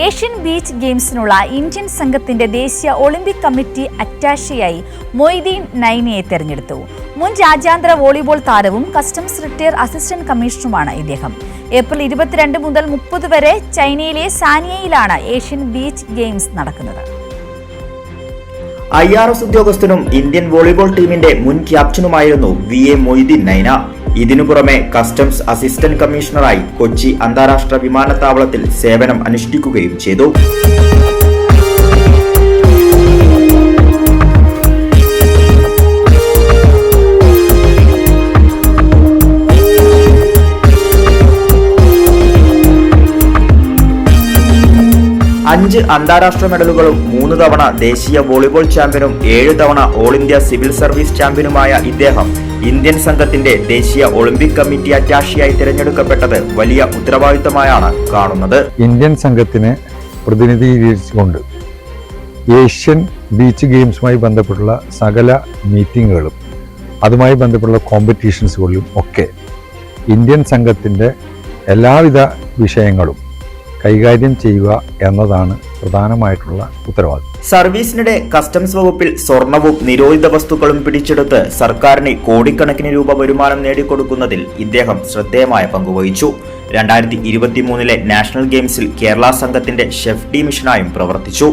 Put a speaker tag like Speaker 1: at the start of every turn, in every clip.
Speaker 1: Asian beach ഗെയിംസിനുള്ള Indian സംഘത്തിന്റെ ദേശീയ Olympic committee അറ്റാഷെയായി Moideen നൈനയെ തെരഞ്ഞെടുത്തു. മുൻ രാജ്യാന്തര വോളിബോൾ താരവും കസ്റ്റംസ് റിട്ടയർ അസിസ്റ്റന്റ് കമ്മീഷണറുമാണ് ഇദ്ദേഹം. ഏപ്രിൽ 22 മുതൽ 30 വരെ ചൈനയിലെ സാനിയയിലാണ് ഏഷ്യൻ ബീച്ച് ഗെയിംസ് നടക്കുന്നത്.
Speaker 2: IRS ഉദ്യോഗസ്ഥനും ഇന്ത്യൻ വോളിബോൾ ടീമിന്റെ മുൻ ക്യാപ്റ്റനുമായിരുന്നു VA മൊയ്തീൻ നൈന. ഇതിനു പുറമെ കസ്റ്റംസ് അസിസ്റ്റന്റ് കമ്മീഷണറായി കൊച്ചി അന്താരാഷ്ട്ര വിമാനത്താവളത്തിൽ സേവനം അനുഷ്ഠിക്കുകയും ചെയ്തു. അഞ്ച് അന്താരാഷ്ട്ര മെഡലുകളും 3 തവണ ദേശീയ വോളിബോൾ ചാമ്പ്യനും 7 തവണ ഓൾ ഇന്ത്യ സിവിൽ സർവീസ് ചാമ്പ്യനുമായ ഇദ്ദേഹം ഇന്ത്യൻ സംഘത്തിന്റെ ദേശീയ ഒളിമ്പിക് കമ്മിറ്റി അറ്റാഷെയായി തിരഞ്ഞെടുക്കപ്പെട്ടത് വലിയ ഉത്തരവാദിത്തമായാണ് കാണുന്നത്.
Speaker 3: ഇന്ത്യൻ സംഘത്തിനെ പ്രതിനിധീകരിച്ചുകൊണ്ട് ഏഷ്യൻ ബീച്ച് ഗെയിംസുമായി ബന്ധപ്പെട്ടുള്ള സകല മീറ്റിങ്ങുകളും അതുമായി ബന്ധപ്പെട്ടുള്ള കോമ്പറ്റീഷൻസുകളിലും ഒക്കെ ഇന്ത്യൻ സംഘത്തിന്റെ എല്ലാവിധ വിഷയങ്ങളും കൈകാര്യം ചെയ്യുക എന്നതാണ് പ്രധാനമായിട്ടുള്ള ഉത്തരവാദിത്വം.
Speaker 2: സർവീസിനിടെ കസ്റ്റംസ് വകുപ്പിൽ സ്വർണവും നിരോധിത വസ്തുക്കളും പിടിച്ചെടുത്ത് സർക്കാരിന് കോടിക്കണക്കിന് രൂപ വരുമാനം നേടിക്കൊടുക്കുന്നതിൽ ഇദ്ദേഹം ശ്രദ്ധേയമായ പങ്കുവഹിച്ചു. 2023 നാഷണൽ ഗെയിംസിൽ കേരള സംഘത്തിന്റെ ഷെഫ് ഡി മിഷനായും പ്രവർത്തിച്ചു.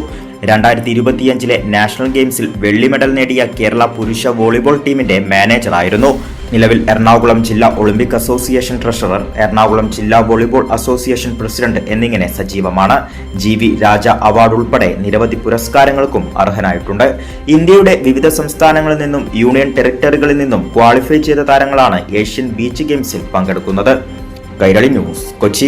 Speaker 2: 2025 നാഷണൽ ഗെയിംസിൽ വെള്ളി മെഡൽ നേടിയ കേരള പുരുഷ വോളിബോൾ ടീമിന്റെ മാനേജറായിരുന്നു. നിലവിൽ എറണാകുളം ജില്ലാ ഒളിമ്പിക് അസോസിയേഷൻ ട്രഷറർ, എറണാകുളം ജില്ലാ വോളിബോൾ അസോസിയേഷൻ പ്രസിഡന്റ് എന്നിങ്ങനെ സജീവമാണ്. GV രാജ അവാർഡ് ഉൾപ്പെടെ നിരവധി പുരസ്കാരങ്ങൾക്കും അർഹനായിട്ടുണ്ട്. ഇന്ത്യയുടെ വിവിധ സംസ്ഥാനങ്ങളിൽ നിന്നും യൂണിയൻ ടെറിട്ടറികളിൽ നിന്നും ക്വാളിഫൈ ചെയ്ത താരങ്ങളാണ് ഏഷ്യൻ ബീച്ച് ഗെയിംസിൽ പങ്കെടുക്കുന്നത്. കൈരളി ന്യൂസ്, കൊച്ചി.